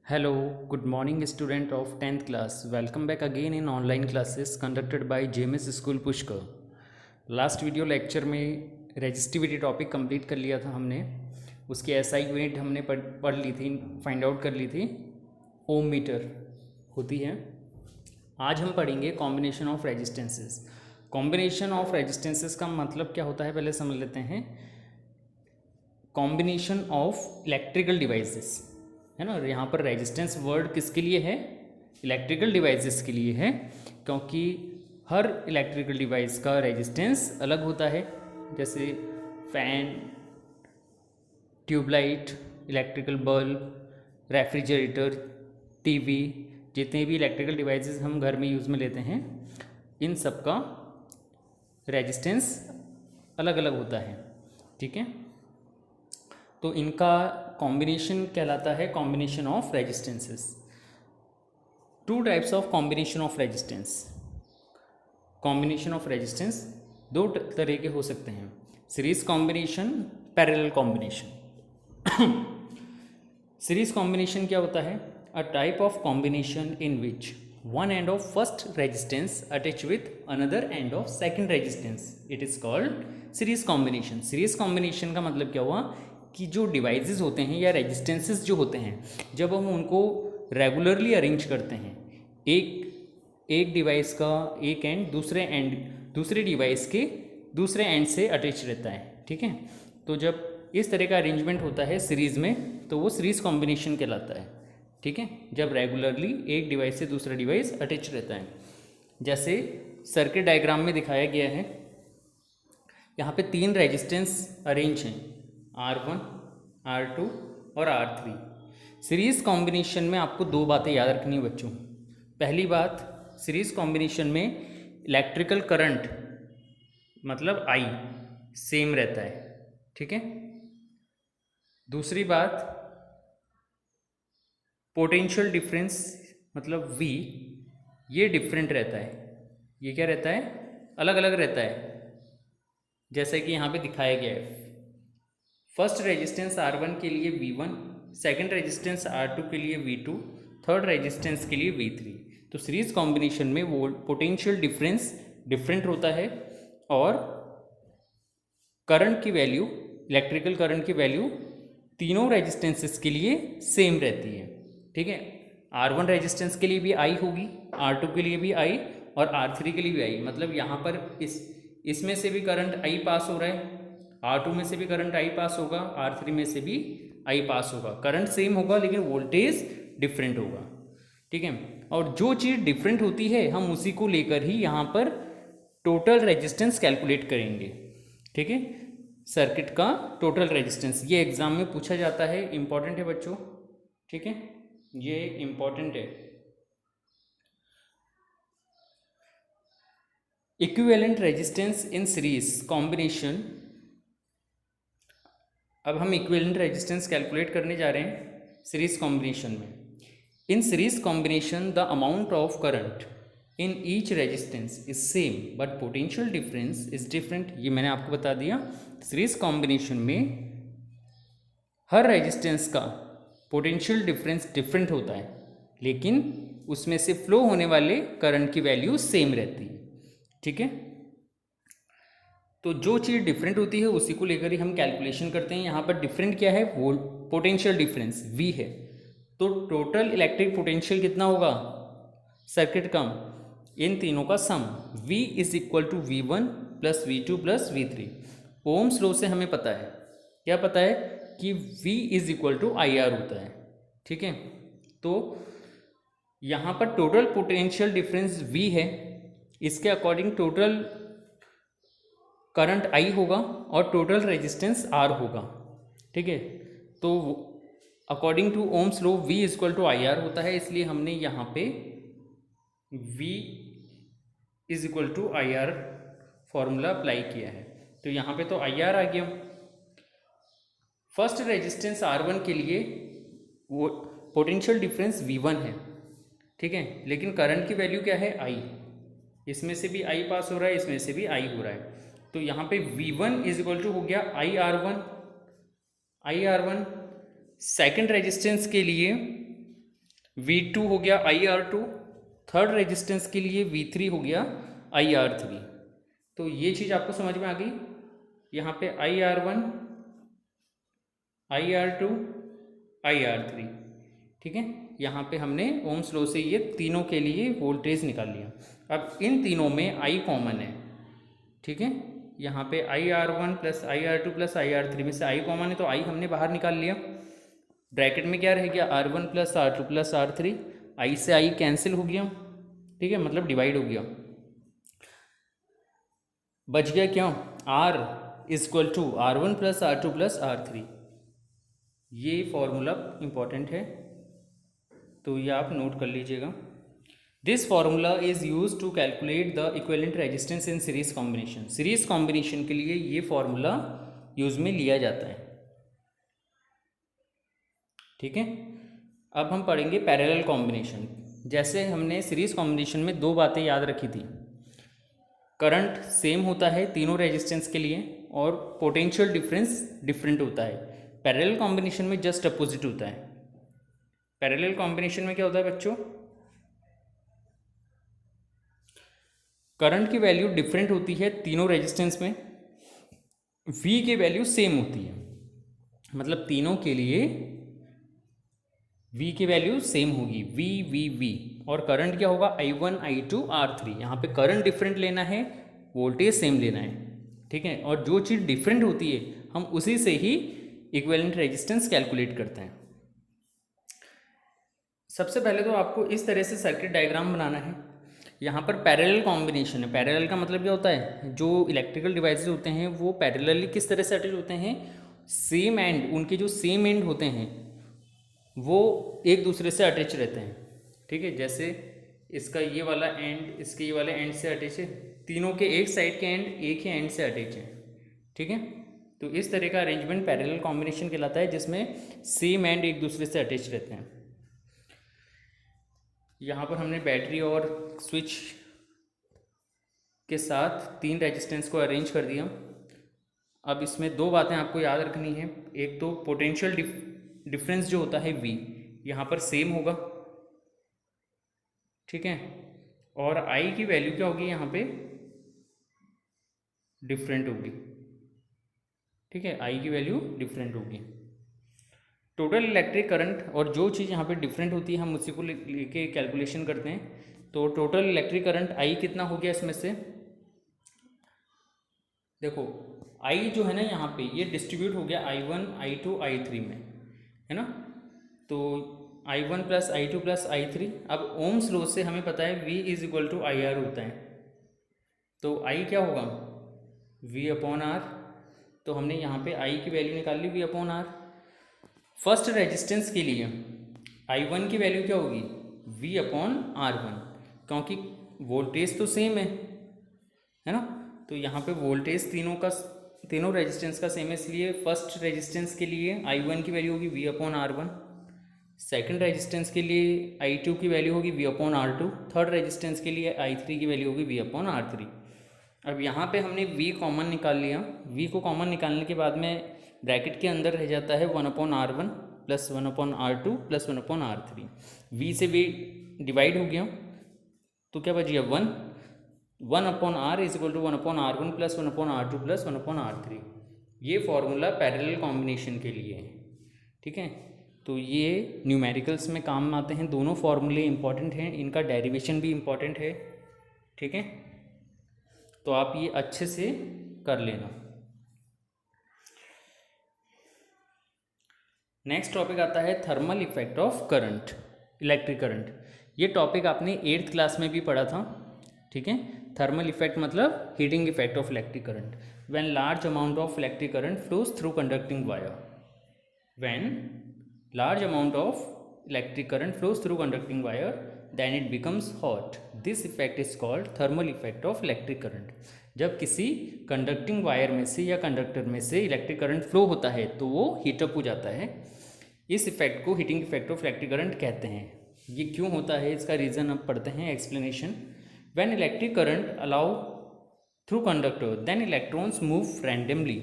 Hello, good morning, student of 10th class. Welcome back again in online classes conducted by JMS School Pushkar. Last video lecture में resistivity topic complete कर लिया था हमने. उसकी SI unit हमने पढ़ ली थी, फाइंड आउट कर ली थी. ओम मीटर होती है. आज हम पढ़ेंगे combination of resistances. Combination of resistances का मतलब क्या होता है पहले समझ लेते हैं. कॉम्बिनेशन ऑफ इलेक्ट्रिकल डिवाइसेस है ना. यहाँ पर रेजिस्टेंस वर्ड किसके लिए है? इलेक्ट्रिकल डिवाइसेस के लिए है, क्योंकि हर इलेक्ट्रिकल डिवाइस का रेजिस्टेंस अलग होता है. जैसे fan, tubelight, electrical bulb, refrigerator, TV, जितने भी इलेक्ट्रिकल डिवाइसेस हम घर में यूज़ में लेते हैं, इन सब का रेजिस्टेंस अलग अलग होता है. ठीक है, तो इनका कॉम्बिनेशन कहलाता है combination of resistances. Two types of combination of resistance. Combination of resistance दो तरह के हो सकते हैं. Series combination, parallel combination. Series combination क्या होता है? A type of combination in which one end of first resistance attached with another end of second resistance. It is called series combination. series combination का मतलब क्या हुआ कि जो devices होते हैं या रेजिस्टेंसेस जो होते हैं, जब हम उनको रेगुलरली अरेंज करते हैं, एक डिवाइस का एक एंड दूसरे डिवाइस के दूसरे एंड से अटैच रहता है. ठीक है, तो जब इस तरह का अरेंजमेंट होता है सीरीज़ में, तो वो सीरीज़ कॉम्बिनेशन कहलाता है. ठीक है, जब रेगुलरली एक डिवाइस से दूसरा डिवाइस अटैच रहता है. जैसे सर्किट डायग्राम में दिखाया गया है, यहाँ पे 3 रेजिस्टेंस अरेंज हैं, R1, R2 और R3. सीरीज़ कॉम्बिनेशन में आपको 2 बातें याद रखनी है बच्चों. पहली बात, सीरीज़ कॉम्बिनेशन में इलेक्ट्रिकल करंट मतलब I सेम रहता है. ठीक है. दूसरी बात, पोटेंशियल डिफरेंस मतलब V ये डिफरेंट रहता है. ये क्या रहता है? अलग अलग रहता है. जैसे कि यहाँ पे दिखाया गया है, फर्स्ट रेजिस्टेंस R1 के लिए V1, सेकंड रेजिस्टेंस R2 के लिए V2, थर्ड रेजिस्टेंस के लिए V3. तो सीरीज कॉम्बिनेशन में वो पोटेंशियल डिफरेंस डिफरेंट होता है और करंट की वैल्यू, इलेक्ट्रिकल करंट की वैल्यू तीनों रेजिस्टेंसेस के लिए सेम रहती है. ठीक है, R1 रेजिस्टेंस के लिए भी I होगी, R2 के लिए भी I और R3 के लिए भी I. मतलब यहाँ पर इसमें से भी करंट I पास हो रहा है, R2 में से भी करंट I पास होगा, R3 में से भी I पास होगा. करंट सेम होगा लेकिन वोल्टेज डिफरेंट होगा. ठीक है, और जो चीज़ डिफरेंट होती है हम उसी को लेकर ही यहाँ पर टोटल रेजिस्टेंस कैलकुलेट करेंगे. ठीक है, सर्किट का टोटल रेजिस्टेंस, ये एग्जाम में पूछा जाता है, इंपॉर्टेंट है बच्चों. ठीक है, ये इंपॉर्टेंट है. Equivalent resistance in series combination. अब हम इक्विवेलेंट रेजिस्टेंस कैलकुलेट करने जा रहे हैं सीरीज कॉम्बिनेशन में. इन series combination the amount of current in each resistance is same but potential difference is different. ये मैंने आपको बता दिया. सीरीज कॉम्बिनेशन में हर रेजिस्टेंस का पोटेंशियल डिफरेंस डिफरेंट होता है, लेकिन उसमें से फ्लो होने वाले करंट की वैल्यू सेम रहती है. ठीक है, तो जो चीज़ डिफरेंट होती है उसी को लेकर ही हम कैलकुलेशन करते हैं. यहाँ पर डिफरेंट क्या है? वो पोटेंशियल डिफरेंस V है. तो टोटल इलेक्ट्रिक पोटेंशियल कितना होगा सर्किट का? इन तीनों का sum V is equal to V1 plus V2 plus V3. Ohm's law से हमें पता है, क्या पता है कि V is equal to IR होता है. ठीक है, तो यहाँ पर टोटल पोटेंशियल डिफरेंस V है, इसके अकॉर्डिंग टोटल करंट I होगा और टोटल रेजिस्टेंस R होगा. ठीक है, तो according to Ohm's law V is equal to IR होता है, इसलिए हमने यहाँ पे V is equal to IR formula apply किया है. तो यहाँ पे तो IR आ गया. फर्स्ट रेजिस्टेंस R1 के लिए वो पोटेंशियल डिफरेंस V1 है. ठीक है, लेकिन करंट की वैल्यू क्या है? I. इसमें से भी I पास हो रहा है, इसमें से भी I हो रहा है. तो यहाँ पे V1 इज इक्वल टू हो गया I R1. सेकेंड रेजिस्टेंस के लिए V2 हो गया IR2, थर्ड रेजिस्टेंस के लिए V3 हो गया IR3। तो ये चीज़ आपको समझ में आ गई। यहाँ पे IR1, IR2, IR3, ठीक है। यहाँ पे हमने ओम्स लॉ से ये तीनों के लिए वोल्टेज निकाल लिया। अब इन तीनों में I कॉमन है, ठीक है। यहाँ पे IR1 plus IR2 plus IR3 में से I कॉमन है, तो I हमने बाहर निकाल लिया। ब्रैकेट में क्या रह गया, R1 plus R2 plus R3। I से I कैंसिल हो गया, ठीक है, मतलब डिवाइड हो गया। बच गया क्या, R is equal to R1 plus R2 plus R3। ये फॉर्मूला इंपॉर्टेंट है, तो ये आप नोट कर लीजिएगा। This formula is use to calculate the equivalent resistance in series combination. Series combination के लिए ये फॉर्मूला यूज में लिया जाता है, ठीक है। अब हम पढ़ेंगे पैरेलल कॉम्बिनेशन। जैसे हमने सीरीज कॉम्बिनेशन में दो बातें याद रखी थी, करंट सेम होता है तीनों रेजिस्टेंस के लिए और पोटेंशियल डिफरेंस डिफरेंट होता है। पैरेलल कॉम्बिनेशन में जस्ट अपोजिट होता है। पैरेलल कॉम्बिनेशन में क्या होता है बच्चों, करंट की वैल्यू डिफरेंट होती है तीनों रेजिस्टेंस में, V की वैल्यू सेम होती है, मतलब तीनों के लिए V की वैल्यू सेम होगी, V, और करंट क्या होगा, I1, I2, R3। यहाँ पे करंट डिफरेंट लेना है, वोल्टेज सेम लेना है, ठीक है। और जो चीज़ डिफरेंट होती है हम उसी से ही इक्विवेलेंट रेजिस्टेंस कैलकुलेट करते हैं। सबसे पहले तो आपको इस तरह से सर्किट डायग्राम बनाना है। यहाँ पर पैरेलल कॉम्बिनेशन है। पैरेलल का मतलब क्या होता है, जो इलेक्ट्रिकल डिवाइसेस होते हैं वो पैरेलली किस तरह से अटैच होते हैं, सेम एंड, उनके जो सेम एंड होते हैं वो एक दूसरे से अटैच रहते हैं, ठीक है। जैसे इसका ये वाला एंड इसके ये वाले एंड से अटैच है, तीनों के एक साइड के एंड एक ही एंड से अटैच है, ठीक है। तो इस तरह का अरेंजमेंट पैरेलल कॉम्बिनेशन कहलाता है, जिसमें सेम एंड एक दूसरे से अटैच रहते हैं। यहाँ पर हमने बैटरी और स्विच के साथ तीन रेजिस्टेंस को अरेंज कर दिया। अब इसमें दो बातें आपको याद रखनी है। एक तो पोटेंशियल डिफरेंस जो होता है V, यहाँ पर सेम होगा, ठीक है। और I की वैल्यू क्या होगी, यहाँ पे डिफरेंट होगी, ठीक है। I की वैल्यू डिफरेंट होगी। टोटल इलेक्ट्रिक करंट, और जो चीज़ यहाँ पे डिफरेंट होती है हम उसी को लेके कैलकुलेशन करते हैं। तो टोटल इलेक्ट्रिक करंट I कितना हो गया इसमें से, देखो I जो है ना यहाँ पे ये डिस्ट्रीब्यूट हो गया I1, I2, I3 में, है ना। तो I1 plus I2 plus I3। अब ओम्स लॉ से हमें पता है V is equal to IR होता है, तो I क्या होगा, V अपॉन R। तो हमने यहाँ पे I की वैल्यू निकाल ली, V upon R। First resistance के लिए I1 की वैल्यू क्या होगी, V अपॉन R1, क्योंकि वोल्टेज तो सेम है ना। तो यहाँ पे वोल्टेज तीनों रेजिस्टेंस का सेम है, इसलिए फर्स्ट रेजिस्टेंस के लिए I1 की वैल्यू होगी V upon R1, second resistance के लिए I2 की वैल्यू होगी V upon R2, third resistance के लिए I3 की वैल्यू होगी V अपॉन R3। अब यहाँ पे हमने V कॉमन निकाल लिया। V को कॉमन निकालने के बाद में ब्रैकेट के अंदर रह जाता है 1 upon R1 plus 1 upon R2 plus 1 upon R3। V से V डिवाइड हो गया, तो क्या बच गया 1 upon R is equal to 1 upon R1 plus 1 upon R2 plus 1 upon R3। ये फॉर्मूला पैरेलल कॉम्बिनेशन के लिए है, ठीक है। तो ये न्यूमेरिकल्स में काम आते हैं, दोनों फॉर्मूले इंपॉर्टेंट हैं, इनका डेरिवेशन भी इंपॉर्टेंट है, ठीक है। तो आप ये अच्छे से कर लेना। नेक्स्ट टॉपिक आता है thermal effect of current, electric current. ये टॉपिक आपने 8th क्लास में भी पढ़ा था, ठीक है। थर्मल इफेक्ट मतलब heating effect of electric current. When large amount of electric current flows through conducting wire, when large amount of electric current flows through conducting wire, then it becomes hot. This effect is called thermal effect of electric current. जब किसी conducting wire में से या conductor में से electric current flow होता है तो वो हीटअप हो जाता है। इस इफेक्ट को heating effect of electric current कहते हैं। ये क्यों होता है, इसका रीज़न अब पढ़ते हैं, explanation. When electric current allow through conductor, then electrons move randomly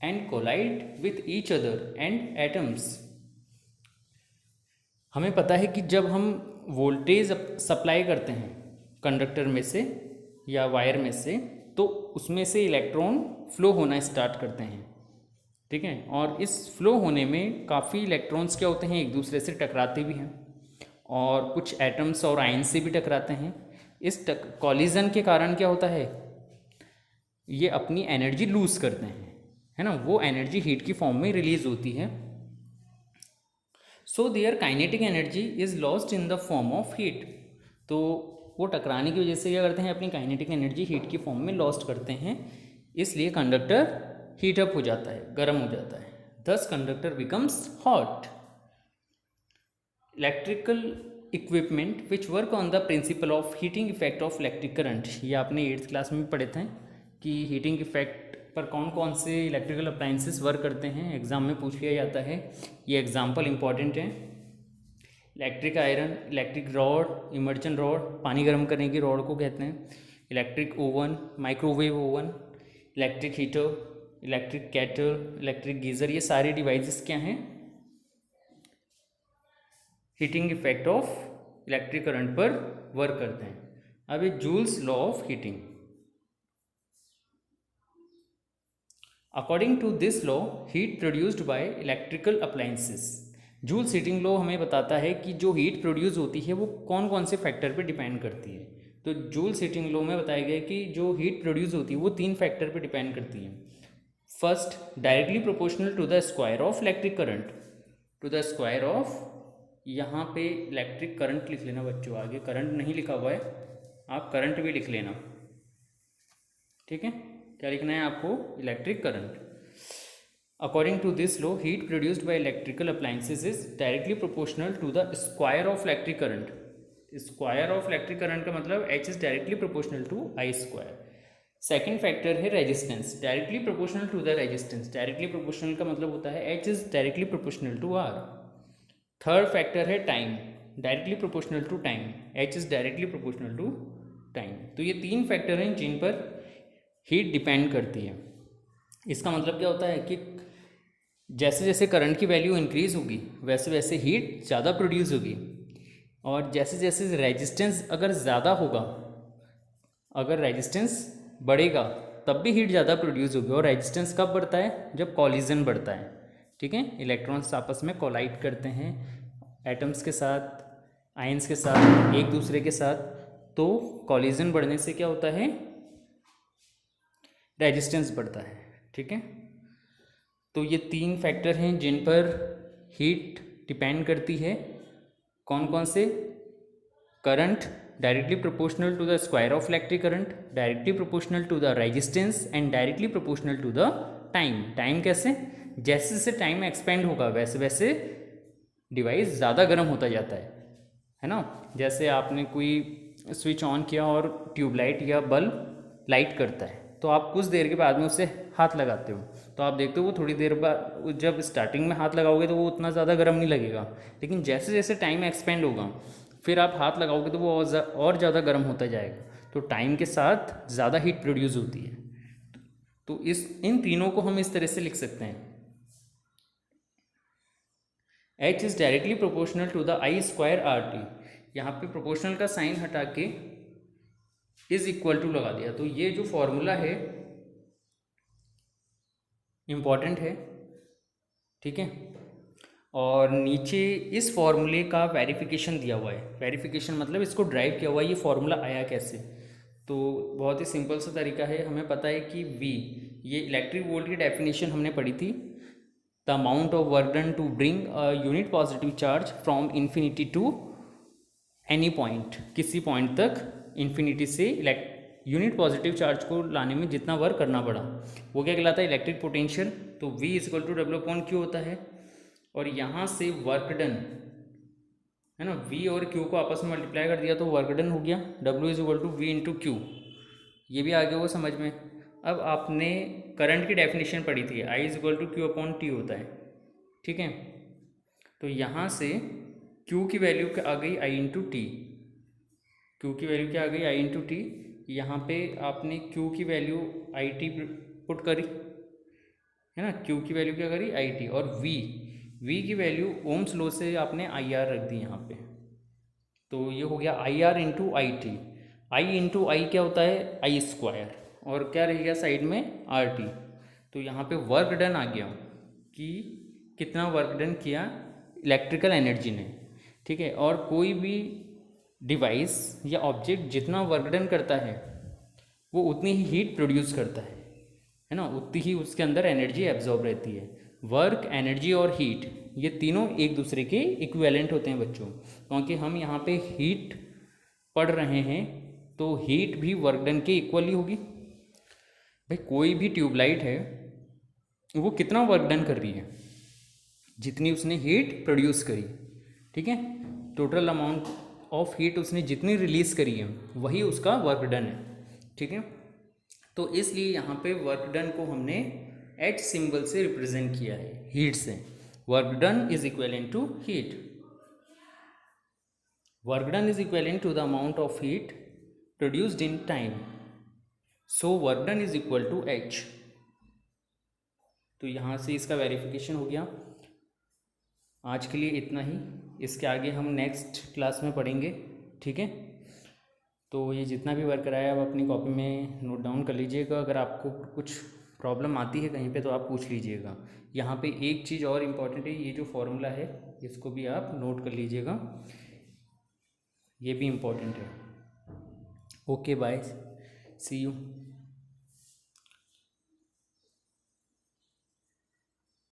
and collide with each other and atoms. हमें पता है कि जब हम वोल्टेज सप्लाई करते हैं कंडक्टर में से या वायर में से, तो उसमें से इलेक्ट्रॉन फ्लो होना स्टार्ट करते हैं, ठीक है। और इस फ्लो होने में काफ़ी इलेक्ट्रॉन्स क्या होते हैं, एक दूसरे से टकराते भी हैं और कुछ एटम्स और आयन से भी टकराते हैं। इस कॉलिजन के कारण क्या होता है, ये अपनी एनर्जी लूज़ करते हैं, है ना। वो एनर्जी हीट की फॉर्म में रिलीज होती है। So there kinetic energy is lost in the form of heat. तो वो टकराने की वजह से क्या करते हैं, अपनी काइनेटिक एनर्जी हीट की फॉर्म में लॉस्ट करते हैं, इसलिए कंडक्टर हीट अप हो जाता है, गर्म हो जाता है। दस conductor becomes hot. Electrical equipment which work on the principle of heating effect of electric current. ये आपने 8th क्लास में पढ़े थे कि हीटिंग इफेक्ट पर कौन कौन से इलेक्ट्रिकल अप्लाइंसेस वर्क करते हैं, एग्जाम में पूछ लिया जाता है। ये एग्जाम्पल इंपॉर्टेंट है। Electric iron, electric rod, immersion rod, पानी गर्म करने की रॉड को कहते हैं। Electric oven, microwave oven, electric heater, electric kettle, electric geyser, ये सारे डिवाइसेस क्या हैं, heating effect of electric current पर वर्क करते हैं। अब ये Joule's law of heating. According to this law heat produced by electrical appliances. Joule's heating law हमें बताता है कि जो हीट प्रोड्यूस होती है वो कौन कौन से फैक्टर पे डिपेंड करती है। तो जूल्स हीटिंग लॉ में बताया गया कि जो हीट प्रोड्यूस होती है वो 3 फैक्टर पे डिपेंड करती है। First, directly proportional to the square of electric current, to the square of, यहाँ पे इलेक्ट्रिक करंट लिख लेना बच्चों, आगे करंट नहीं लिखा हुआ है, आप करंट भी लिख लेना, ठीक है। क्या लिखना है आपको, electric current. According to this law heat produced by electrical appliances is directly proportional to the square of electric current. Square of electric current का मतलब H is directly proportional to I square. Second factor है resistance, directly proportional to the resistance. Directly proportional का मतलब होता है H is directly proportional to R। Third factor है time, directly proportional to time, H is directly proportional to time. तो ये 3 factor हैं जिन पर हीट डिपेंड करती है। इसका मतलब क्या होता है कि जैसे जैसे करंट की वैल्यू इंक्रीज होगी वैसे वैसे हीट ज़्यादा प्रोड्यूस होगी, और जैसे जैसे रेजिस्टेंस अगर ज़्यादा होगा, अगर रेजिस्टेंस बढ़ेगा तब भी हीट ज़्यादा प्रोड्यूस होगी। और रेजिस्टेंस कब बढ़ता है, जब कॉलिजन बढ़ता है, ठीक है। इलेक्ट्रॉन्स आपस में कोलाइड करते हैं एटम्स के साथ, आयंस के साथ, एक दूसरे के साथ, तो कॉलिजन बढ़ने से क्या होता है, रेजिस्टेंस बढ़ता है, ठीक है। तो ये 3 फैक्टर हैं जिन पर हीट डिपेंड करती है। कौन कौन से, current directly proportional to the square of electric current, directly proportional to the resistance and directly proportional to the time. Time कैसे, जैसे जैसे टाइम एक्सपेंड होगा वैसे वैसे डिवाइस ज़्यादा गर्म होता जाता है ना। जैसे आपने कोई स्विच ऑन किया और ट्यूबलाइट या बल्ब लाइट करता है, तो आप कुछ देर के बाद में उससे हाथ लगाते हो, तो आप देखते हो वो थोड़ी देर बाद, जब स्टार्टिंग में हाथ लगाओगे तो वो उतना ज़्यादा गर्म नहीं लगेगा, लेकिन जैसे जैसे टाइम एक्सपेंड होगा फिर आप हाथ लगाओगे तो वो और ज़्यादा गर्म होता जाएगा। तो टाइम के साथ ज़्यादा हीट प्रोड्यूस होती है। तो इन तीनों को हम इस तरह से लिख सकते हैं, H is directly proportional to the I square RT। यहाँ पे प्रोपोर्शनल का साइन हटा के इज इक्वल टू लगा दिया। तो ये जो फॉर्मूला है इम्पॉर्टेंट है, ठीक है। और नीचे इस फॉर्मूले का वेरिफिकेशन दिया हुआ है। वेरिफिकेशन मतलब इसको ड्राइव किया हुआ है, ये फॉर्मूला आया कैसे। तो बहुत ही सिंपल सा तरीका है, हमें पता है कि V, ये इलेक्ट्रिक वोल्ट की डेफिनेशन हमने पढ़ी थी, the amount of work done to bring a unit positive charge from infinity to any point, किसी पॉइंट तक इन्फिनिटी से यूनिट पॉजिटिव चार्ज को लाने में जितना वर्क करना पड़ा वो क्या कहलाता है, इलेक्ट्रिक पोटेंशियल। तो V is equal to W upon Q होता है। और यहाँ से वर्क डन है ना, V और Q को आपस में मल्टीप्लाई कर दिया तो वर्क डन हो गया, W is equal to V into Q. ये भी आ गया वो समझ में। अब आपने करंट की डेफिनेशन पढ़ी थी, I is equal to Q upon T होता है, ठीक है। तो यहाँ से Q की वैल्यू क्या आ गई, I इंटू टी। Q की वैल्यू क्या आ गई, I इंटू टी। यहाँ पे आपने Q की वैल्यू IT पुट करी है ना, Q की वैल्यू क्या करी, IT। और V V की वैल्यू ओम्स लॉ से आपने IR रख दी यहाँ पे, तो ये हो गया IR into IT। I into I क्या होता है, आई स्क्वायर, और क्या रह गया साइड में, RT। तो यहाँ पे वर्क डन आ गया कि कितना वर्क डन किया इलेक्ट्रिकल एनर्जी ने, ठीक है। और कोई भी डिवाइस या ऑब्जेक्ट जितना वर्क डन करता है वो उतनी ही हीट प्रोड्यूस करता है ना, उतनी ही उसके अंदर एनर्जी एब्जॉर्ब रहती है। वर्क, एनर्जी और हीट ये तीनों एक दूसरे के इक्विवेलेंट होते हैं बच्चों, क्योंकि हम यहाँ पे हीट पढ़ रहे हैं तो हीट भी वर्क डन के इक्वली होगी। भाई कोई भी ट्यूबलाइट है वो कितना वर्क डन कर रही है, जितनी उसने हीट प्रोड्यूस करी, ठीक है। टोटल अमाउंट ऑफ हीट उसने जितनी रिलीज करी है वही उसका वर्क डन है, ठीक है। तो इसलिए यहाँ पे वर्क डन को हमने H सिंबल से रिप्रेजेंट किया है, हीट से। Work done is equal to heat, work done is equal to the amount of heat produced in time, so work done is equal to H। तो यहाँ से इसका वेरिफिकेशन हो गया। आज के लिए इतना ही, इसके आगे हम नेक्स्ट क्लास में पढ़ेंगे, ठीक है। तो ये जितना भी वर्क कराया आप अपनी कॉपी में नोट डाउन कर लीजिएगा। अगर आपको कुछ प्रॉब्लम आती है कहीं पे तो आप पूछ लीजिएगा। यहाँ पे एक चीज़ और इम्पॉर्टेंट है, ये जो फॉर्मूला है इसको भी आप नोट कर लीजिएगा, ये भी इम्पॉर्टेंट है। Okay bye, see you.